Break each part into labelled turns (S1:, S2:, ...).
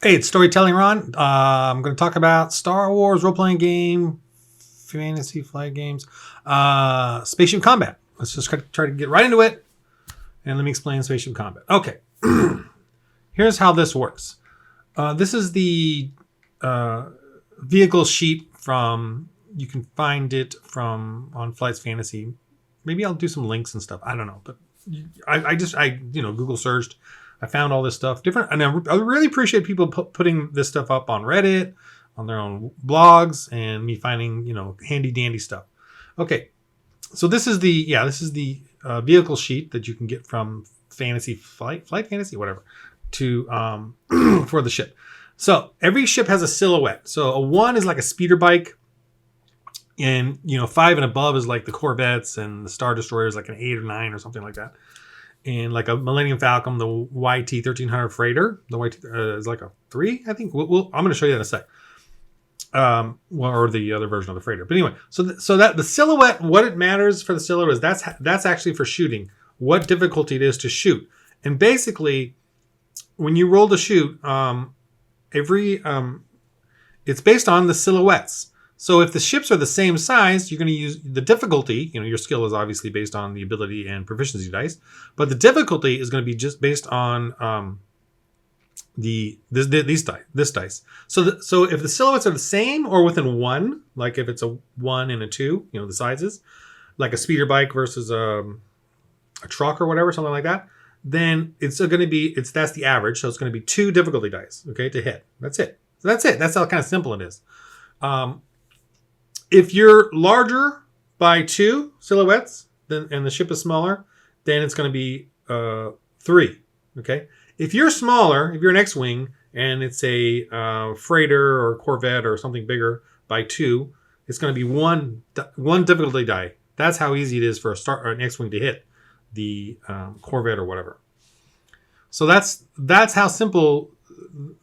S1: Hey, it's Storytelling Ron. I'm going to talk about Star Wars role-playing game, fantasy flight games, Spaceship Combat. Let's just try to get right into it, and let me explain Spaceship Combat. Okay, here's how this works. This is the vehicle sheet from. You can find it from on Flights Fantasy. Maybe I'll do some links and stuff. I don't know, but I Google searched. I found all this stuff different, and I really appreciate people putting this stuff up on Reddit, on their own blogs, and me finding handy dandy stuff. Okay, so this is the vehicle sheet that you can get from Fantasy Flight Fantasy, whatever, to for the ship. So every ship has a silhouette. So a 1 is like a speeder bike, and 5 and above is like the Corvettes, and the Star Destroyer is like an 8 or 9 or something like that. And like a Millennium Falcon, the YT 1300 freighter, the YT is like a 3, I think. I'm going to show you that in a sec. Or the other version of the freighter. But anyway, so that the silhouette, what it matters for the silhouette is that's actually for shooting. What difficulty it is to shoot, and basically, when you roll to shoot, it's based on the silhouettes. So if the ships are the same size, you're going to use the difficulty. Your skill is obviously based on the ability and proficiency dice, but the difficulty is going to be just based on this dice. So if the silhouettes are the same or within 1, like if it's a 1 and a 2, the sizes, like a speeder bike versus a truck or whatever, something like that, then it's going to be that's the average. So it's going to be 2 difficulty dice, okay, to hit. That's it. So that's it. That's how kind of simple it is. If you're larger by 2 silhouettes, and the ship is smaller, then it's going to be 3. Okay. If you're smaller, if you're an X-wing and it's a freighter or Corvette or something bigger by 2, it's going to be one difficulty die. That's how easy it is for an X-wing to hit the Corvette or whatever. So that's how simple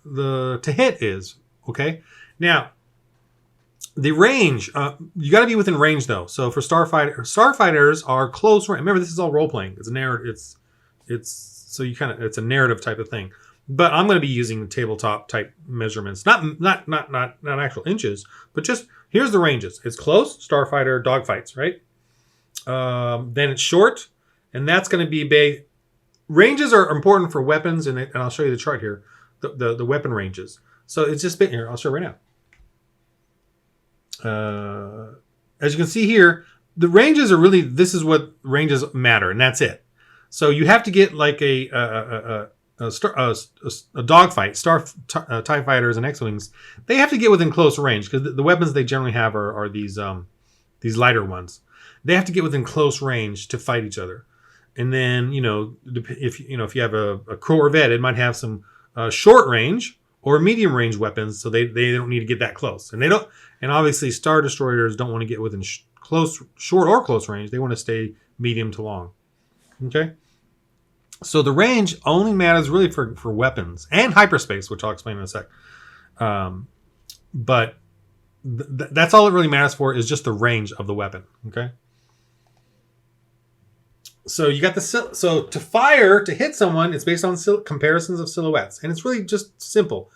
S1: the to hit is. Okay. Now, the range, you got to be within range though. So for starfighters are close range. Remember, this is all role playing. It's a narrative. It's a narrative type of thing. But I'm going to be using tabletop type measurements, not actual inches, but just here's the ranges. It's close, starfighter, dogfights, right? Then it's short, and that's going to be ranges are important for weapons, and I'll show you the chart here, the weapon ranges. So it's just here. I'll show you right now. As you can see here, the ranges are really, this is what ranges matter, and that's it. So you have to get like a dogfight, TIE fighters and X-wings. They have to get within close range because the weapons they generally have are these lighter ones. They have to get within close range to fight each other. And then if you have a Corvette, it might have some short range or medium range weapons, so they don't need to get that close, and obviously Star Destroyers don't want to get within short or close range. They want to stay medium to long. Okay, so the range only matters really for weapons and hyperspace, which I'll explain in a sec. But that's all it really matters for is just the range of the weapon. Okay. So you got so to fire, to hit someone, it's based on comparisons of silhouettes, and it's really just simple.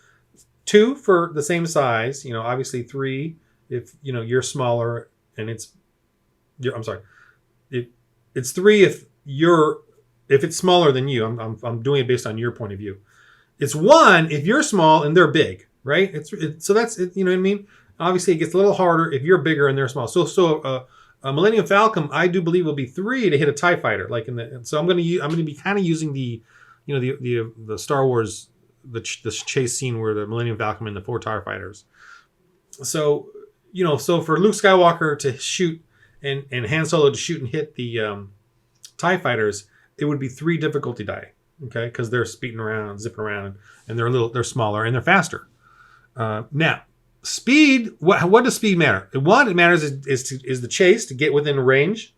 S1: 2 for the same size, obviously 3 if you're smaller, and it's 3 if it's smaller than you. I'm doing it based on your point of view. It's 1 if you're small and they're big, right? So that's it. You know what I mean? Obviously, it gets a little harder if you're bigger and they're small. So a Millennium Falcon, I do believe, will be 3 to hit a TIE fighter. So I'm going to be kind of using the Star Wars the chase scene where the Millennium Falcon and the 4 TIE fighters. So so for Luke Skywalker to shoot and Han Solo to shoot and hit the TIE fighters, it would be 3 difficulty die. Okay, because they're speeding around, zipping around, and they're smaller and they're faster. Now. Speed. What does speed matter? One, it matters is the chase, to get within range.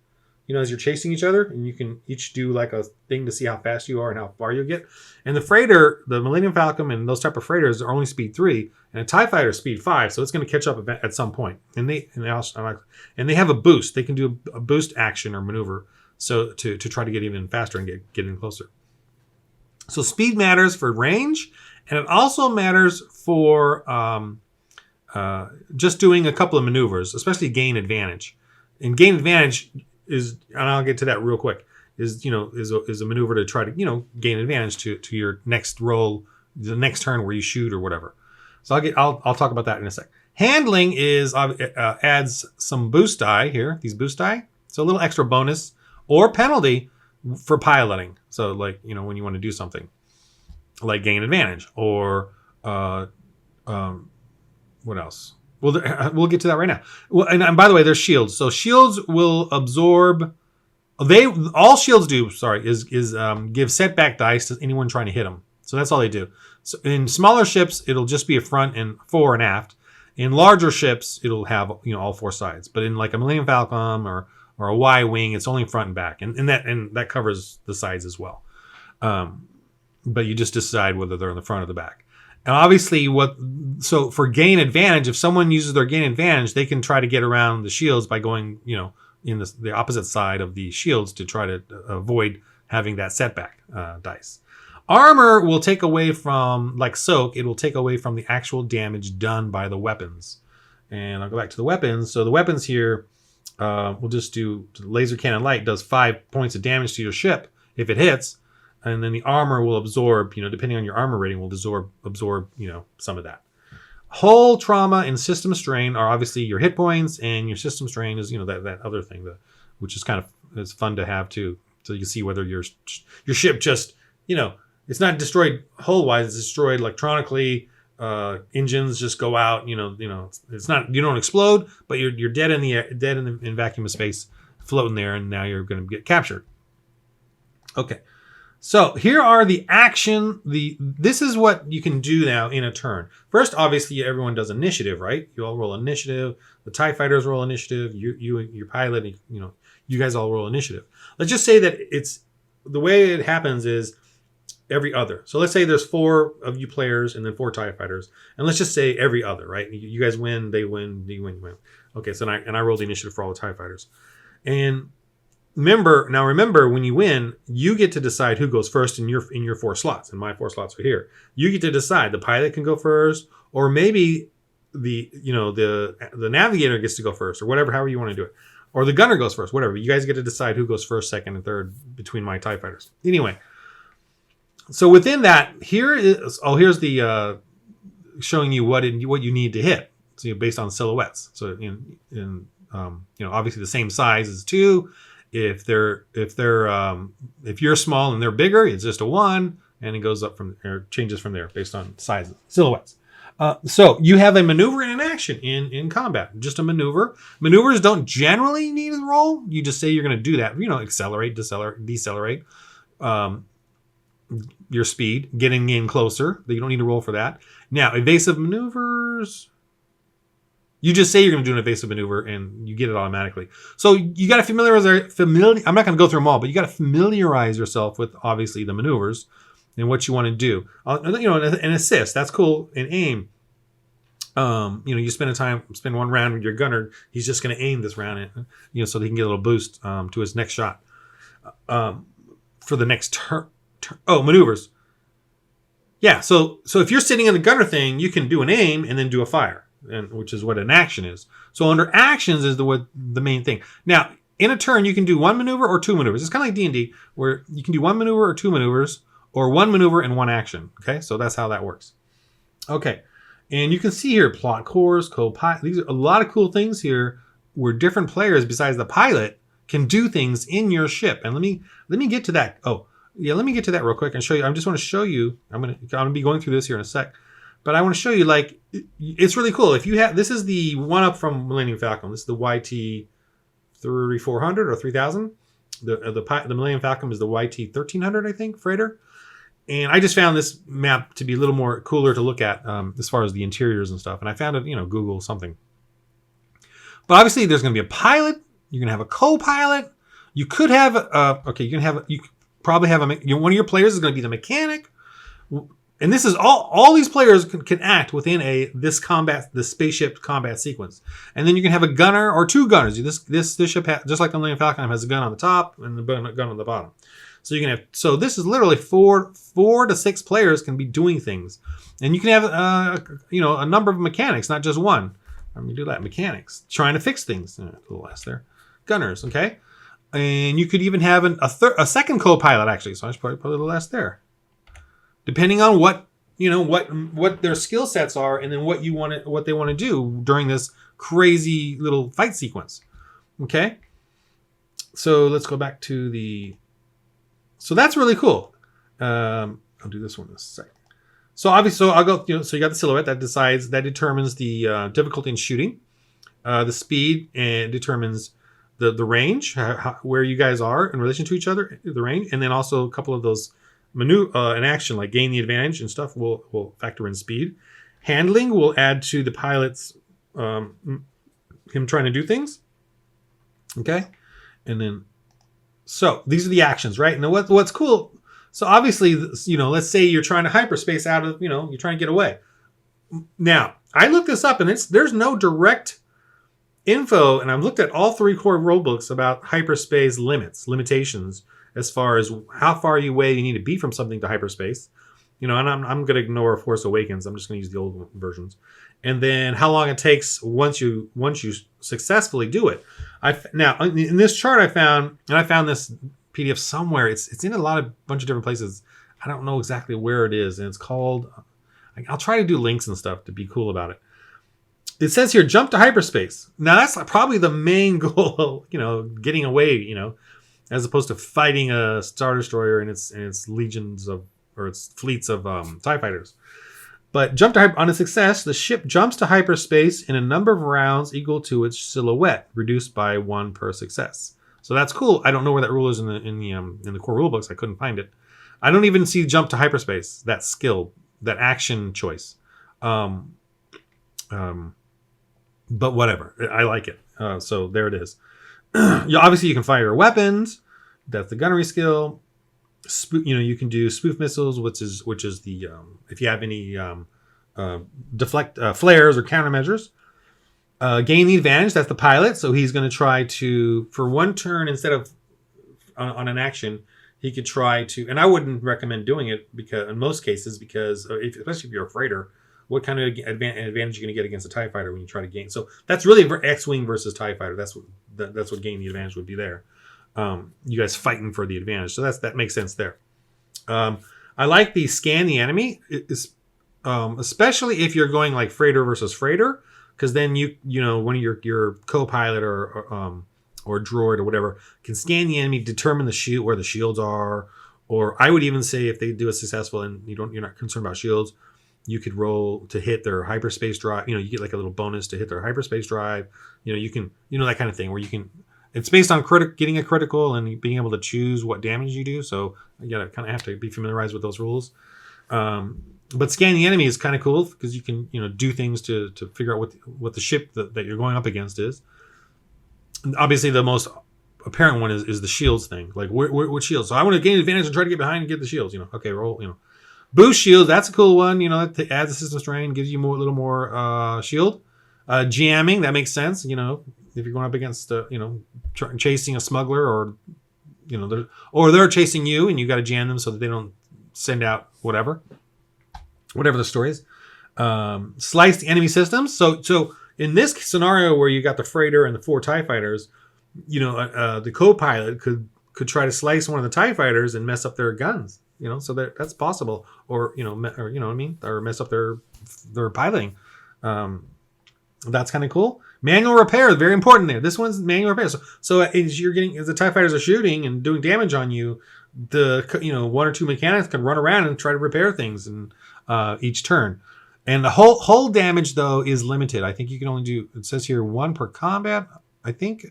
S1: As you're chasing each other, and you can each do like a thing to see how fast you are and how far you get. And the freighter, the Millennium Falcon, and those type of freighters are only speed 3, and a TIE fighter is speed 5, so it's going to catch up at some point. And they have a boost. They can do a boost action or maneuver, so to try to get even faster and get in closer. So speed matters for range, And it also matters for just doing a couple of maneuvers, especially gain advantage. And gain advantage is, and I'll get to that real quick, is a maneuver to try to gain advantage to your next roll, the next turn where you shoot or whatever. So I'll talk about that in a sec. Handling is adds some boost die here. These boost die, so a little extra bonus or penalty for piloting. So like when you want to do something like gain advantage or what else? Well, we'll get to that right now. Well, and by the way, there's shields. So shields will absorb. All shields do. Sorry, is give setback dice to anyone trying to hit them. So that's all they do. So in smaller ships, it'll just be a front and fore and aft. In larger ships, it'll have all four sides. But in like a Millennium Falcon or a Y-wing, it's only front and back, and that covers the sides as well. But you just decide whether they're in the front or the back. And obviously, so for gain advantage, if someone uses their gain advantage, they can try to get around the shields by going in the opposite side of the shields to try to avoid having that setback dice. Armor will take away from, like soak, it will take away from the actual damage done by the weapons. And I'll go back to the weapons. So the weapons here, we'll just do laser cannon light does 5 points of damage to your ship if it hits. And then the armor will absorb, depending on your armor rating, will absorb some of that. Hull trauma and system strain are obviously your hit points, and your system strain is, that other thing, which is it's fun to have too. So you can see whether your ship just, it's not destroyed hull-wise, it's destroyed electronically. Engines just go out. It's not, you don't explode, but you're dead in vacuum of space, floating there, and now you're going to get captured. Okay, so here are the action. This is what you can do now in a turn. First, obviously, everyone does initiative, right? You all roll initiative. The TIE fighters roll initiative. You your pilot, you guys all roll initiative. Let's just say that it's the way it happens is every other. So let's say there's 4 of you players and then 4 TIE fighters. And let's just say every other, right? You guys win, they win, you win, you win. Okay, so I roll the initiative for all the TIE fighters. And remember, when you win, you get to decide who goes first in your 4 slots. And my 4 slots are here. You get to decide. The pilot can go first, or maybe the navigator gets to go first, or however you want to do it. Or the gunner goes first, whatever. You guys get to decide who goes first, second, and third between my TIE fighters. Anyway. So within that, here's the showing you what you need to hit. So based on silhouettes. So obviously the same size as 2. If you're small and they're bigger, it's just a 1, and it goes up changes from there based on size silhouettes. So you have a maneuver and an action in combat. Just a maneuver. Maneuvers don't generally need a roll. You just say you're going to do that. Accelerate, decelerate. Your speed, getting in closer. You don't need to roll for that. Now, evasive maneuvers, you just say you're going to do an evasive maneuver and you get it automatically. So you got to familiarize. I'm not going to go through them all, but you got to familiarize yourself with obviously the maneuvers and what you want to do. An assist, that's cool. And aim. You spend one round with your gunner. He's just going to aim this round, so he can get a little boost to his next shot for the next turn. Oh, maneuvers. Yeah, so if you're sitting in the gunner thing, you can do an aim and then do a fire, which is what an action is. So under actions is the main thing. Now, in a turn, you can do 1 maneuver or 2 maneuvers. It's kind of like D&D, where you can do 1 maneuver or 2 maneuvers, or 1 maneuver and 1 action. Okay, so that's how that works. Okay, and you can see here plot cores, co-pilot. These are a lot of cool things here, where different players besides the pilot can do things in your ship. And let me get to that. Oh. Yeah, let me get to that real quick and show you. I just want to show you. I'm gonna be going through this here in a sec, but I want to show you it's really cool. If you have, this is the one up from Millennium Falcon. This is the YT 3400 or 3000. The Millennium Falcon is the YT 1300, I think, freighter. And I just found this map to be a little more cooler to look at as far as the interiors and stuff. And I found it, Google something. But obviously, there's going to be a pilot. You're going to have a co-pilot. You could have probably have one of your players is going to be the mechanic, and this is all these players can act within this spaceship combat sequence. And then you can have a gunner or 2 gunners. This ship just like the Millennium Falcon has a gun on the top and the gun on the bottom. So you can have, so this is literally four to six players can be doing things, and you can have a number of mechanics, not just one. I'm gonna do that. Mechanics trying to fix things. A little less there. Gunners, okay, and you could even have a second co-pilot actually. So I should probably put a little less there, depending on what what their skill sets are, and then what they want to do during this crazy little fight sequence. Okay, so let's go back to the. So that's really cool. I'll do this one in a second. So obviously, so I'll go. So you got the silhouette that determines the difficulty in shooting, the speed, and determines the range, where you guys are in relation to each other, the range, and then also a couple of those in action like gain the advantage and stuff will factor in speed. Handling will add to the pilot's him trying to do things. Okay, and then so these are the actions, right? And what's cool. So obviously, let's say you're trying to hyperspace out of, you're trying to get away. Now, I looked this up and there's no direct info, and I've looked at all 3 core rulebooks about hyperspace limitations as far as how far away you need to be from something to hyperspace. And I'm going to ignore Force Awakens. I'm just going to use the old versions. And then how long it takes once you successfully do it. Now, in this chart I found this PDF somewhere. It's in bunch of different places. I don't know exactly where it is, and it's called. I'll try to do links and stuff to be cool about it. It says here, jump to hyperspace. Now that's probably the main goal, getting away, as opposed to fighting a Star Destroyer and its legions or its fleets of TIE fighters. But on a success, the ship jumps to hyperspace in a number of rounds equal to its silhouette, reduced by 1 per success. So that's cool. I don't know where that rule is in the core rule books. I couldn't find it. I don't even see jump to hyperspace, that skill, that action choice. But whatever. I like it. So there it is. Obviously, you can fire your weapons. That's the gunnery skill. You can do spoof missiles, which is the if you have any deflect flares or countermeasures. Gain the advantage. That's the pilot. So he's going to try to, for one turn instead of on an action, he could try to. And I wouldn't recommend doing it in most cases because especially if you're a freighter, what kind of advantage are you going to get against a TIE fighter when you try to gain? So that's really X-wing versus TIE fighter. That's what gain the advantage would be there. You guys fighting for the advantage. So that makes sense there. I like the scan the enemy, especially if you're going like freighter versus freighter, because then one of your co-pilot or droid or whatever can scan the enemy, determine where the shields are, or I would even say if they do it successful and you're not concerned about shields, you could roll to hit their hyperspace drive. You get like a little bonus to hit their hyperspace drive. You can that kind of thing where you can. It's based on getting a critical and being able to choose what damage you do. So you gotta kind of have to be familiarized with those rules. But scanning the enemy is kind of cool because you can do things to figure out what the ship that you're going up against is. And obviously, the most apparent one is the shields thing. Like what shields? So I want to gain advantage and try to get behind and get the shields. Okay, roll. Boost shields. That's a cool one. That adds a system strain, gives you a little more shield. Jamming, that makes sense. If you're going up against chasing a smuggler or they're chasing you and you got to jam them so that they don't send out whatever the story is. Slice the enemy systems. So in this scenario where you got the freighter and the 4 TIE fighters, the co-pilot could try to slice one of the TIE fighters and mess up their guns. So that's possible, or what I mean, or mess up their piloting. That's kind of cool. Manual repair is very important there. This one's manual repair. So as the TIE fighters are shooting and doing damage on you, the 1 or 2 mechanics can run around and try to repair things in each turn. And the whole damage though is limited. I think you can only do. It says here 1 per combat. I think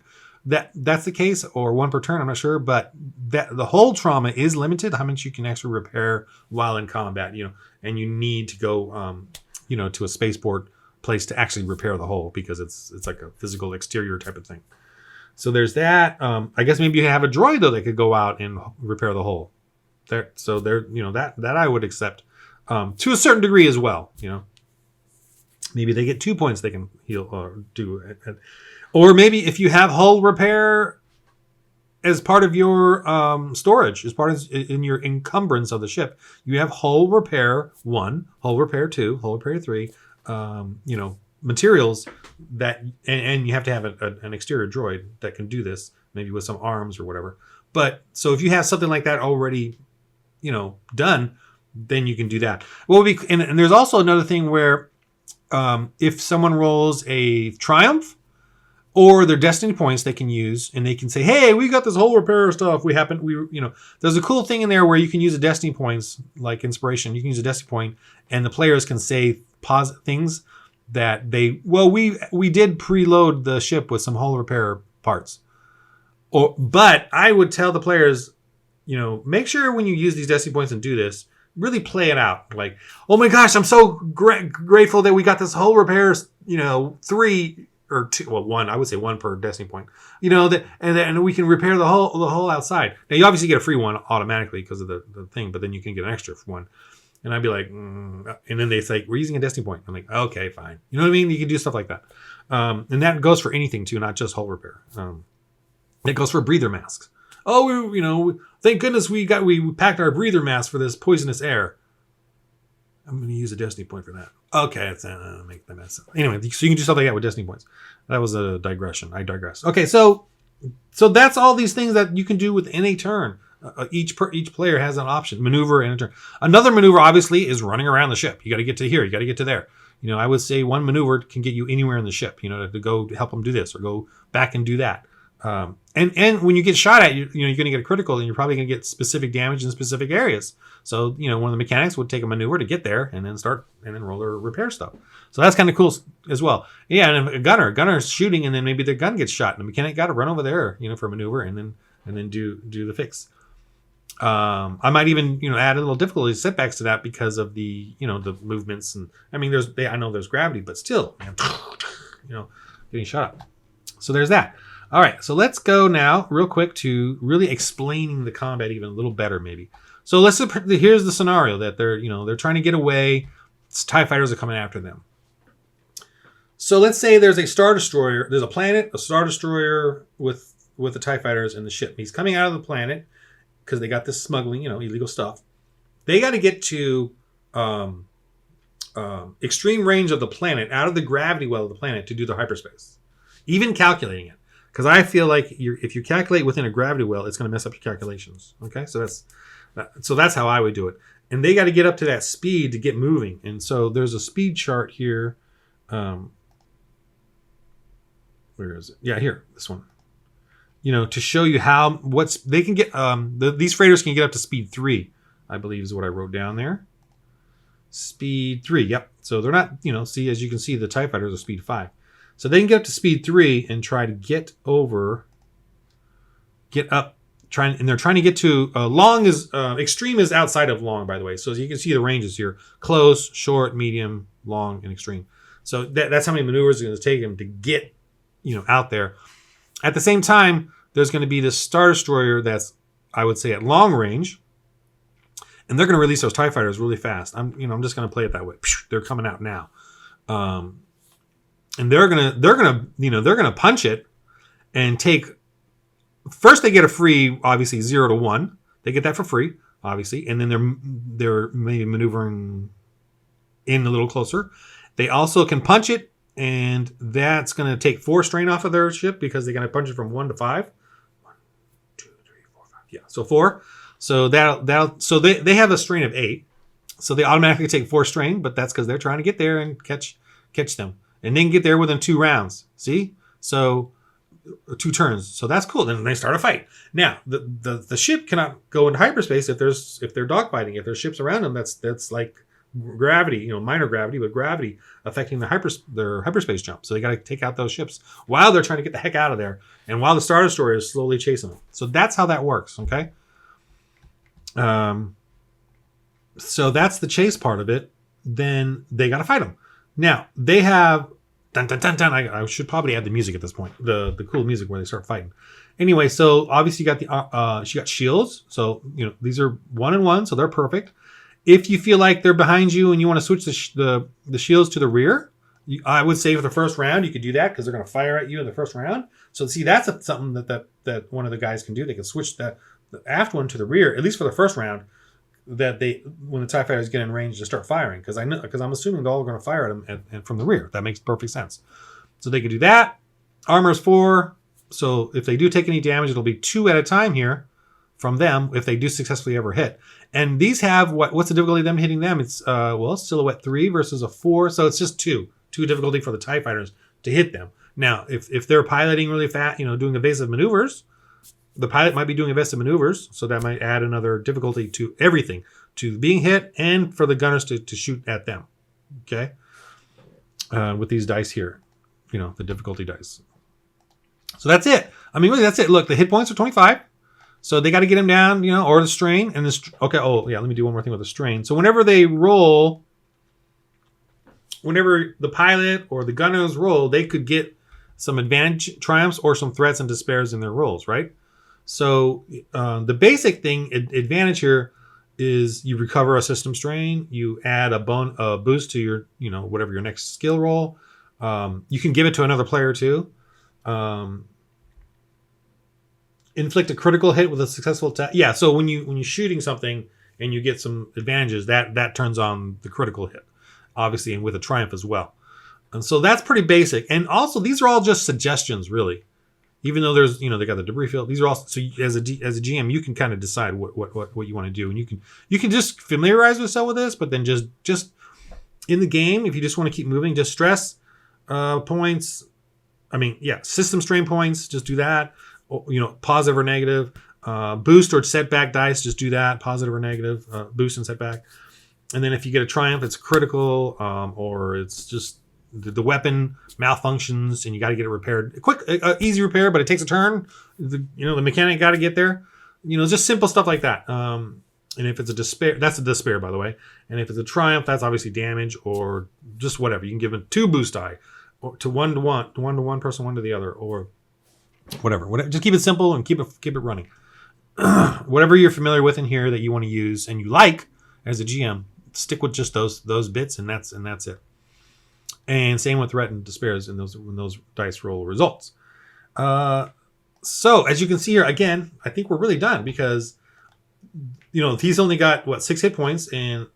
S1: that's the case, or 1 per turn. I'm not sure, but the whole trauma is limited. How much you can actually repair while in combat. And you need to go to a spaceport place to actually repair the hull because it's like a physical exterior type of thing. So there's that. I guess maybe you have a droid though that could go out and repair the hull. That I would accept to a certain degree as well. Maybe they get 2 points they can heal or do, or maybe if you have hull repair as part of your storage, as part of in your encumbrance of the ship, you have hull repair 1, hull repair 2, hull repair 3. Materials that, and you have to have an exterior droid that can do this, maybe with some arms or whatever. But so if you have something like that already, done, then you can do that. And there's also another thing where if someone rolls a triumph or their destiny points, they can use, and they can say, "Hey, we got this whole repair stuff. There's a cool thing in there where you can use a destiny points like inspiration. You can use a destiny point, and the players can say things that we did preload the ship with some hull repair parts." But I would tell the players, make sure when you use these destiny points and do this, really play it out. Like, oh my gosh, I'm so grateful that we got this hull repairs, 3 or 2, well, 1. I would say 1 per destiny point. And we can repair the hull outside. Now you obviously get a free one automatically because of the thing, but then you can get an extra one. And I'd be like, and then they say, we're using a destiny point. I'm like, okay, fine. You know what I mean? You can do stuff like that. And that goes for anything too, not just hull repair. It goes for breather masks. Oh, thank goodness we packed our breather mask for this poisonous air. I'm going to use a destiny point for that. Okay, it's make that mess. Anyway, so you can do stuff like that with destiny points. That was a digression. I digress. Okay, so that's all these things that you can do within a turn. Each player has an option, maneuver and a turn. Another maneuver, obviously, is running around the ship. You got to get to here. You got to get to there. I would say one maneuver can get you anywhere in the ship. To go help them do this or go back and do that. And when you get shot at, you're going to get a critical, and you're probably going to get specific damage in specific areas. So one of the mechanics would take a maneuver to get there and then roll their repair stuff. So that's kind of cool as well. Yeah, and a gunner's shooting, and then maybe their gun gets shot, and the mechanic got to run over there, for a maneuver, and then do the fix. I might even add a little difficulty setbacks to that because of the the movements, and I mean I know there's gravity, but still, getting shot up. So there's that. All right, so let's go now real quick to really explaining the combat even a little better, maybe. So here's the scenario that they're trying to get away. TIE fighters are coming after them. So let's say there's a Star Destroyer. There's a planet, a Star Destroyer with the TIE fighters and the ship. He's coming out of the planet because they got this smuggling, illegal stuff. They got to get to extreme range of the planet, out of the gravity well of the planet, to do the hyperspace. Even calculating it. Because I feel like if you calculate within a gravity well, it's going to mess up your calculations. Okay, so that's how I would do it. And they got to get up to that speed to get moving. And so there's a speed chart here. Where is it? Yeah, here, this one. To show you they can get. These freighters can get up to speed 3, I believe is what I wrote down there. Speed 3. Yep. So they're not. See, as you can see, the TIE fighters are speed 5. So they can get up to speed 3 and try to get up, and they're trying to get to long extreme is outside of long, by the way. So as you can see, the ranges here: close, short, medium, long, and extreme. So that's how many maneuvers it's going to take them to get, out there. At the same time, there's going to be this Star Destroyer that's, I would say, at long range, and they're going to release those TIE fighters really fast. I'm just going to play it that way. They're coming out now. And they're gonna punch it and take. First, they get a free, obviously 0 to 1. They get that for free, obviously, and then they're maybe maneuvering in a little closer. They also can punch it, and that's gonna take 4 strain off of their ship because they're gonna punch it from 1 to 5. 1, 2, 3, 4, 5. Yeah, so 4. So so they have a strain of 8. So they automatically take 4 strain, but that's because they're trying to get there and catch them. And then get there within 2 rounds. See? So 2 turns. So that's cool. Then they start a fight. Now, the ship cannot go into hyperspace if they're dogfighting. If there's ships around them, that's like gravity, minor gravity, but gravity affecting their hyperspace jump. So they got to take out those ships while they're trying to get the heck out of there, and while the Star Destroyer is slowly chasing them. So that's how that works. Okay. So that's the chase part of it. Then they got to fight them. Now they have dun dun dun dun. I should probably add the music at this point. The cool music where they start fighting. Anyway, so obviously you got she got shields. So these are 1-in-1, so they're perfect. If you feel like they're behind you and you want to switch the shields to the rear, I would say for the first round, you could do that because they're going to fire at you in the first round. So see, that's something that one of the guys can do. They can switch the aft one to the rear, at least for the first round. That when the TIE fighters get in range to start firing, because I'm assuming they're all going to fire at them from the rear. That makes perfect sense. So they could do that. Armor is 4. So if they do take any damage, it'll be 2 at a time here from them if they do successfully ever hit. And these have what's the difficulty of them hitting them? It's silhouette 3 versus a 4, so it's just 2 difficulty for the TIE fighters to hit them. Now, if they're piloting really fast, doing evasive maneuvers, the pilot might be doing evasive maneuvers, so that might add another difficulty to everything, to being hit and for the gunners to shoot at them. Okay, with these dice here, the difficulty dice. So that's it. I mean, really, that's it. Look, the hit points are 25. So they got to get him down, or the strain. And this, okay, oh, yeah, let me do one more thing with the strain. So whenever they roll, whenever the pilot or the gunners roll, they could get some advantage triumphs or some threats and despairs in their rolls, right? So the basic thing, advantage here, is you recover a system strain. You add a boost to your, whatever your next skill roll. You can give it to another player too. Inflict a critical hit with a successful attack. Yeah, so when you're shooting something and you get some advantages, that turns on the critical hit, obviously, and with a triumph as well. And so that's pretty basic. And also, these are all just suggestions, really. Even though there's, they got the debris field. These are all, so as a GM, you can kind of decide what you want to do, and you can just familiarize yourself with this. But then just in the game, if you just want to keep moving, just stress points. I mean, yeah, system strain points. Just do that. Positive or negative. Boost or setback dice. Just do that. Positive or negative. Boost and setback. And then if you get a triumph, it's critical, or it's just the weapon malfunctions and you got to get it repaired. Quick, easy repair, but it takes a turn. The mechanic got to get there. Just simple stuff like that. And if it's a despair, that's a despair, by the way. And if it's a triumph, that's obviously damage or just whatever. You can give it 2 boost die, or to one person, one to the other, or whatever. Just keep it simple and keep it running. Whatever you're familiar with in here that you want to use and you like as a GM, stick with just those bits, and that's it. And same with threat and despairs when those dice roll results. So as you can see here, again, I think we're really done because he's only got 6 hit points, and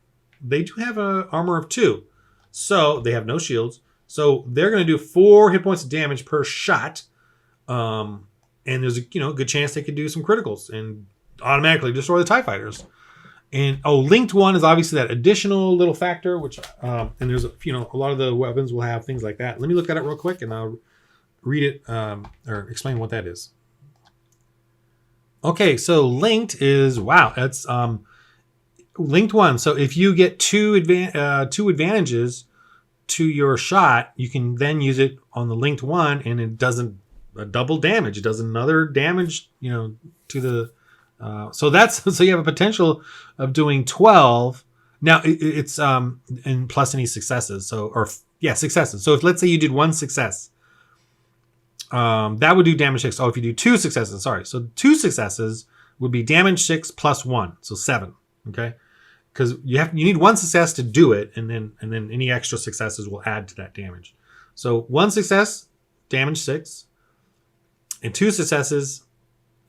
S1: they do have a armor of 2, so they have no shields. So they're going to do 4 hit points of damage per shot, and there's a good chance they could do some criticals and automatically destroy the TIE fighters. And linked one is obviously that additional little factor, which and there's a lot of the weapons will have things like that. Let me look at it real quick and I'll read it or explain what that is. Okay, so linked is that's linked one. So if you get 2 advantages to your shot, you can then use it on the linked one, and it doesn't double damage. It does another damage, to the. So you have a potential of doing 12. Now it's and plus any successes. Successes. So if let's say you did 1 success, that would do damage 6. Oh, if you do 2 successes, sorry. So 2 successes would be damage 6 plus 1, so 7. Okay, because you need 1 success to do it, and then any extra successes will add to that damage. So 1 success, damage 6, and 2 successes.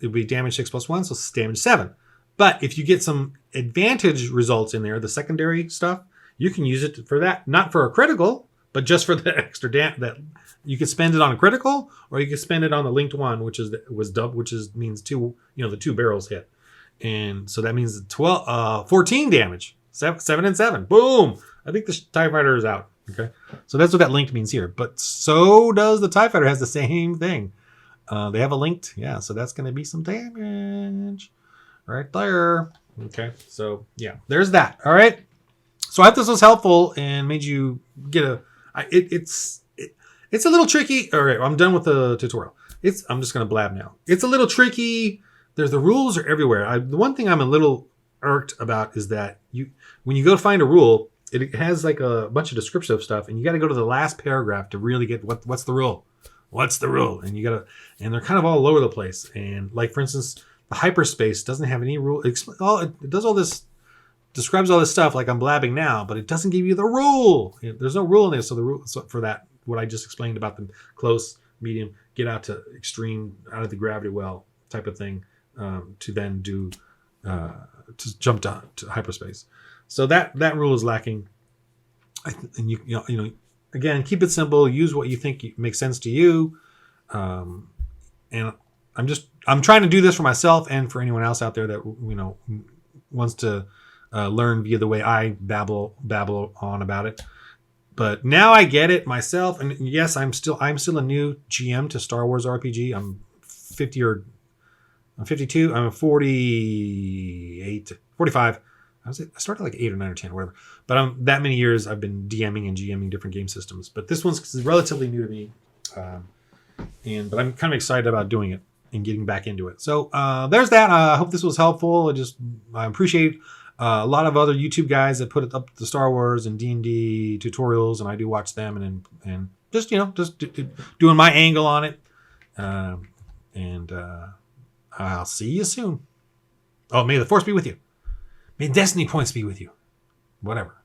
S1: It would be damage 6 plus 1, so it's damage 7. But if you get some advantage results in there, the secondary stuff, you can use it for that. Not for a critical, but just for the extra that you could spend it on a critical, or you could spend it on the linked one, which means 2. The 2 barrels hit, and so that means 14 damage. 7 and 7. Boom! I think the TIE fighter is out. Okay, so that's what that linked means here. But so does the TIE fighter. Has the same thing. They have a linked, so that's going to be some damage right there. Okay, so yeah, there's that. All right. So I hope this was helpful and made you get it's a little tricky. All right, I'm done with the tutorial. I'm just going to blab now. It's a little tricky. The rules are everywhere. The one thing I'm a little irked about is that when you go to find a rule, it has like a bunch of descriptive stuff, and you got to go to the last paragraph to really get what's the rule. What's the rule? And and they're kind of all over the place. And like, for instance, the hyperspace doesn't have any rule. It does all this describes all this stuff like I'm blabbing now, but it doesn't give you the rule. There's no rule in there. So the rule for that, what I just explained about the close, medium, get out to extreme, out of the gravity well type of thing, to then do to jump down to hyperspace. So that rule is lacking. And you know, again, keep it simple. Use what you think makes sense to you. And I'm trying to do this for myself and for anyone else out there that wants to learn via the way I babble on about it. But now I get it myself, and yes, I'm still a new GM to Star Wars RPG. I'm 52. I'm 48, 45. I started like 8 or 9 or 10, whatever. But that many years I've been DMing and GMing different game systems. But this one's relatively new to me, but I'm kind of excited about doing it and getting back into it. So there's that. I hope this was helpful. I appreciate a lot of other YouTube guys that put up the Star Wars and D&D tutorials, and I do watch them and just doing my angle on it. And I'll see you soon. Oh, may the Force be with you. May Destiny points be with you. Whatever.